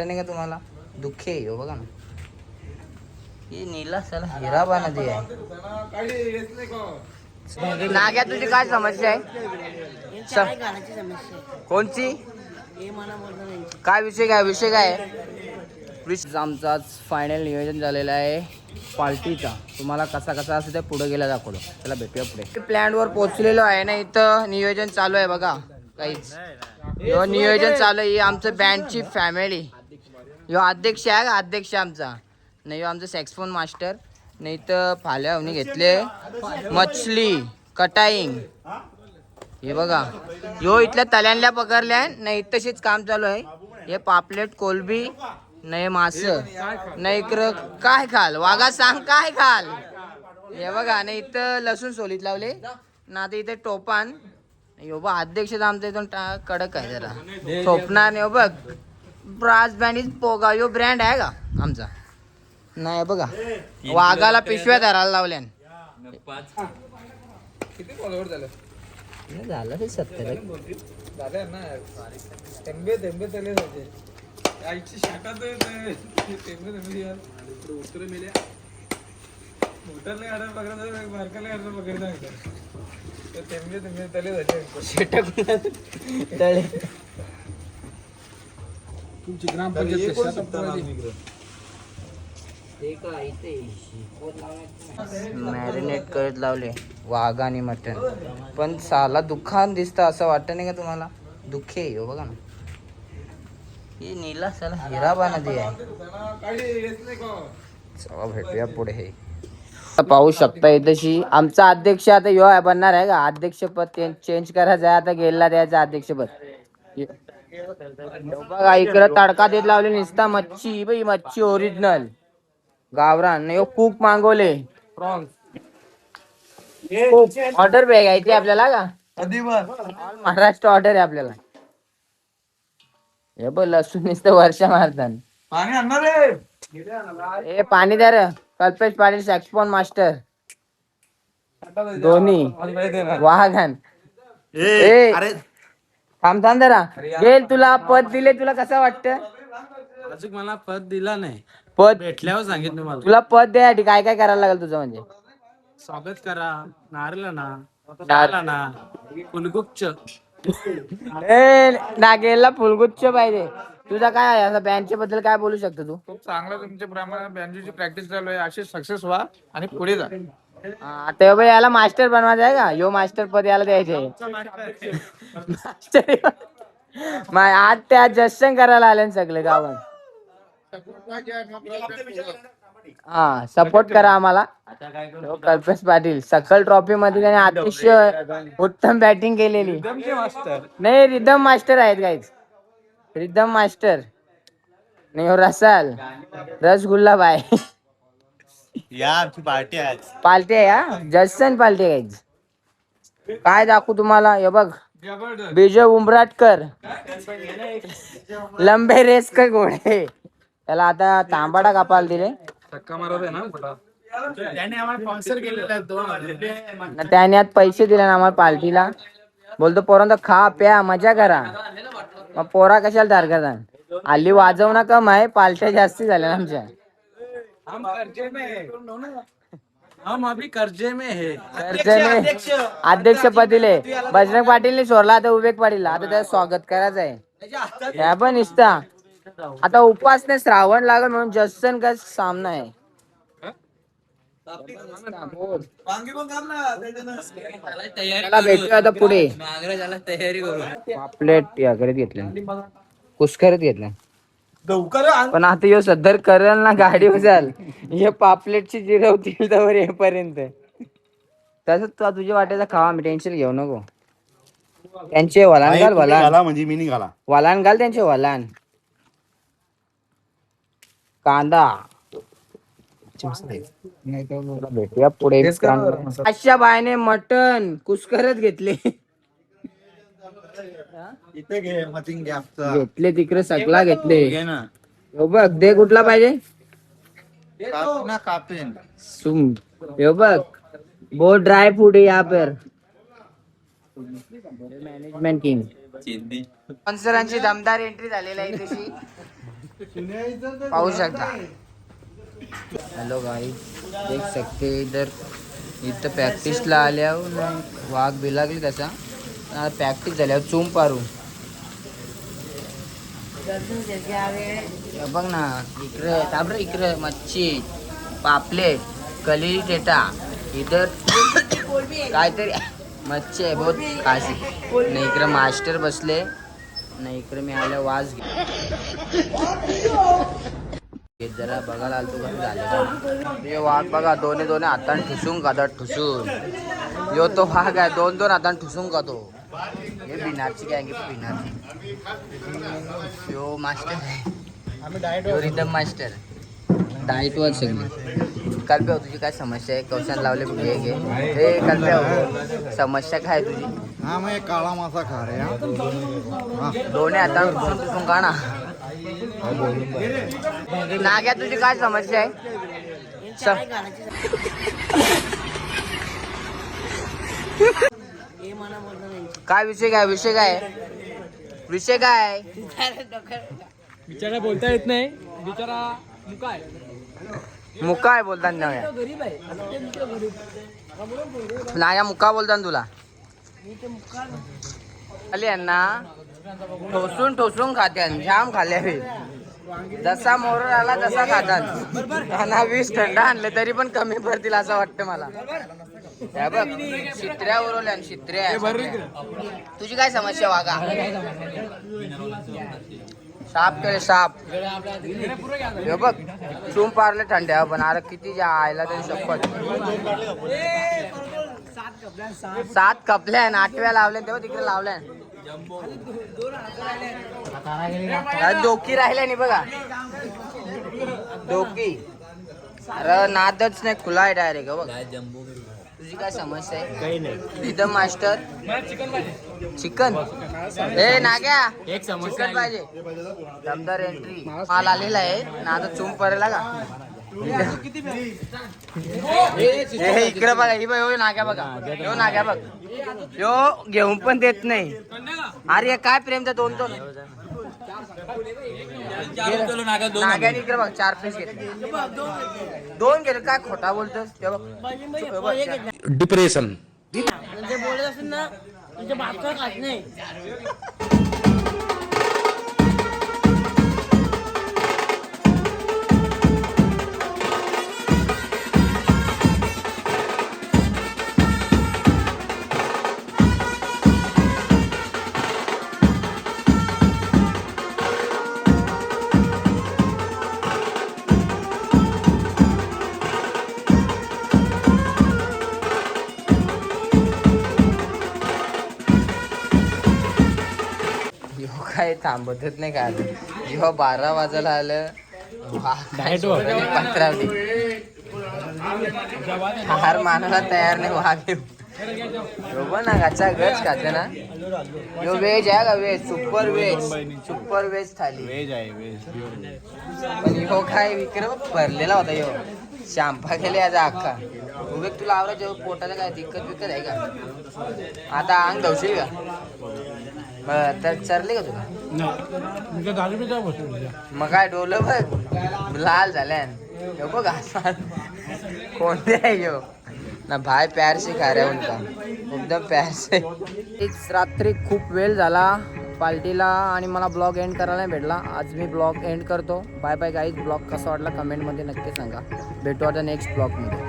नाही का तुम्हाला दुःख आहे हो बघा ना. ही नीला सला हिराबा नदी आहे. नाग्या तुझी काय समस्या आहे? कोणची? काय विषय काय आमचा फायनल नियोजन झालेला आहे पार्टीचा. तुम्हाला कसा असेल ते पुढे गेला दाखवतो. चला भेटूया पुढे. प्लॅन वर पोहोचलेलो आहे ना, इथं नियोजन चालू आहे बघा. काहीच नियोजन चालू आहे. आमचं बँडची फॅमिली. यो अध्यक्ष आहे का? अध्यक्ष आमचा नाही, आमचा सॅक्सफोन मास्टर. नाही तर फाल्या होऊन घेतले मछली कटाईंग. हे बघा यो इथल्या तल्यांल्या पकडल्या नाही, तशीच काम चालू आहे. हे पापलेट कोलबी नाही, मास नाही. इकडं काय खाल वागा सांग काय खाल. हे बघा नाही, इथं लसूण सोलीत लावले ना. आता इथे टोपान यो बा अध्यक्ष आमचा इथून कडक आहे जरा झोपणार नाही. बघ ब्रास बँड इज पोगा यो ब्रँड आहे का आमचा. नाही बघा वाघाला पिशव्या धरायला लावल्या. किती फॉलोवर झालं? झालं ते 70 झाले ना. तेंबे तले झाले. आईची शाटात तेंबे यार उतर मेल्या. मोटरने गाडा पकडा बारकाला गाडा पकडा. तर तेंबे तले झाले. शेटक तळे. तुमची ग्रामपंचायत मॅरिनेट करत लावले वाघ आणि मटण. पण साला दुःखान दिसतं असं वाटतं नाही का तुम्हाला? दुःख आहे हो बघा ना. ही नीला साला हिराबा नदी आहे. चला भेटूया पुढे. हे पाहू शकता इथेशी आमचा अध्यक्ष आता यो आहे बनणार आहे का. अध्यक्षपद चेंज करायचं आहे आता. गेला द्यायचं अध्यक्षपद. बघा इकडं तडका देत लावले निसता मच्छी. बाई मच्छी ओरिजिनल गावरान नाही. कूक मागवले ऑर्डर घ्यायची आपल्याला का. महाराष्ट्र ऑर्डर आहे आपल्याला. हे बघ लसूण नुसतं वर्षा मारतात. पाणी आणणार रे. हे पाणी द्या रे. कल्पेश पाटील सॅक्सफोन मास्टर दोन्ही वाहन. अरे थांब जरा गेल. तुला पद दिले, तुला कसं वाटतं? अजून मला पद दिला नाही. पद भेटल्यावर सांगितलं मला. तुला पद द्यासाठी काय करायला लागेल तुझं? म्हणजे स्वागत करा, नारळ ना फुलगुच्छ. नागेला फुलगुच्छ पाहिजे. तुझा काय आहे असं बँडच्या बद्दल काय बोलू शकतो तू? खूप चांगलं तुमच्या प्रमाणे बँजूची प्रॅक्टिस चालू आहे. अशी सक्सेस व्हा आणि पुढे जा. आता बाई याला मास्टर बनवायचं आहे का? यो मास्टर पद याला द्यायचे. आज त्या जशन करायला आले सगळे गावात. हा सपोर्ट करा आम्हाला. कल्पेश पाटील सकल ट्रॉफी मध्ये त्याने अतिशय उत्तम बॅटिंग केलेली. नाही रिदम मास्टर आहेत गाईज. रिदम मास्टर नाही हो. रसगुल्ला बाय या आमची पार्टी आहे. पार्टी आहे हा. जसन पार्टी गाईज. काय दाखवू तुम्हाला? हे बघ विजय उमराटकर लंबे रेस का घोडे. त्याला आता तांबाडा कापायला दिले. त्याने आज पैसे दिले ना आम्हाला पार्टीला. बोलतो पोरांना खा प्या मजा करा. मग पोरा कशाला धार करतात? हल्ली वाजवणं कम आहे, पार्ट्या जास्ती झाल्या आमच्या. हम अभी कर्जे में है. अध्यक्ष पदिले बजरंग पाटीलने सोडला. आता विवेक पाटील. आता त्याचं स्वागत करायचं आहे. ह्या पण निसता आता उपासने श्रावण लागल म्हणून जसन का सामना आहे. भेटूया आता पुढे. तयारी करू. पापलेट याकडे घेतले कुस्करत घेतल्या. पण आता यो सदर करल ना गाडी जाल. हे पापलेटची जिरवतील तर येईपर्यंत. तसंच तू तुझ्या वाट्याचा खावा. मी टेन्शन घेऊ नको. त्यांचे वलान घाल. वलान म्हणजे मी निघाला. वलान घाल त्यांचे वलान. कांदा भेटूया पुढे. अशा बायने मटन कुस्करत घेतले. घेतले तिकडे सगळा घेतले. हो बघ दे कुठला पाहिजे. हे बघ वो ड्राई फूड है यहाँ पर. मॅनेजमेंट किंग स्पॉन्सरांची दमदार एंट्री झालेली आहे तशी. पाहू शकता. हॅलो गाईज, देख सकते इधर इथं प्रॅक्टिसला आल्यावर वाघ बिलागली तसा प्रॅक्टिस झाल्यावर चूम पारू. बघ ना इकडे ताबर इकडे मच्छी पापलेट कली टेटा इधर काहीतरी मच्छी आहे बहुत खासी. नाही इकडे मास्टर बसले नाही इकडे मी आल्या वाज जरा बघायला आलतो कसं झालं. हे वाघ बघा दोन्ही हाताने ठुसून खातात ठुसून. यो तो वाघ आहे दोन हाताने ठुसून खातो. हे बिनारची गँग आहे बिनारची. यो मास्टर आहे यो रिदम मास्टर डाईट वर सगळी. कल्प्या तुझी काय समस्या आहे कौशान लावले घे घे हे कल्प्या समस्या काय तुझी. हा मैं काळा मासा खा रहे हैं. दोन्ही हाताने ठुसून खा ना. नाग्या तुझी काय समस्या आहे. काय विषय काय बिचारा बोलता येत नाही. बिचारा मुका आहे बोलता गरीब आहे. नाग्या मुका बोलता तुला आली यांना ठोसून खात्या जाम खाल्ल्या. जसा मोर आला तसा खातात. त्यांना 20 थंड आणले तरी पण कमी पडतील असं वाटतं मला. हे बघ शित्र्या उरवल्या शित्र्या. तुझी काय समस्या वागा. साप केले साप. हे बघ चूम पारले थंड्या पण अरे किती ज्या आयला तरी शपथ 7 कपल्या 8व्या लावल्या तेव्हा तिकडे लावल्या. डोकी राहिल्या नाही बघा डोकी. अरे नादच नाही खुला आहे डायरेक्ट. बघ तुझी काय समस्या आहे. रिदम मास्टर चिकन हे नाग्या चिकन पाहिजे. दमदार एंट्री माल आलेला आहे ना आता चूम पडेला का. हे इकडे बघा ही बघ नाग्या बघा यो नाग्या बघ यो घेऊन पण देत नाही. अरे काय प्रेमचा 2 नाग्याने इकडे बघ 4 पीस घेतले 2 गेले काय खोटा बोलतोस. डिप्रेशन बोलत असेल ना तुझ्या बापचा खात नाही. काय थांबतच नाही काय. जेव्हा 12 वाजायला आलं 15 हार मानायला तयार नाही वाघ. बघ ना गाचा गच खाते ना. यो व्हेज आहे का व्हेज सुपर व्हेज थाली. वेज आहे वेज. पण ह्यो काय विक्रम भरलेला होता ह्यो शांपा केले याचा अख्खा. उभे तुला आवडा पोटाला काय दिक्कत आहे का. आता अंग धवशील का तर चरले का तुला. मग काय डोलं बघ लाल झाल्या बघ कोणते आहे यो ना भाई प्यार से खा रहा है उनका एकदम प्यार से. रात्री खूप वेळ झाला पार्टीला आणि मला ब्लॉग एंड करायला नाही भेटला. आज मी ब्लॉग एंड करतो. Bye bye guys. ब्लॉग कसा वाटला कमेंटमध्ये नक्की सांगा. भेटू आता नेक्स्ट ब्लॉगमध्ये.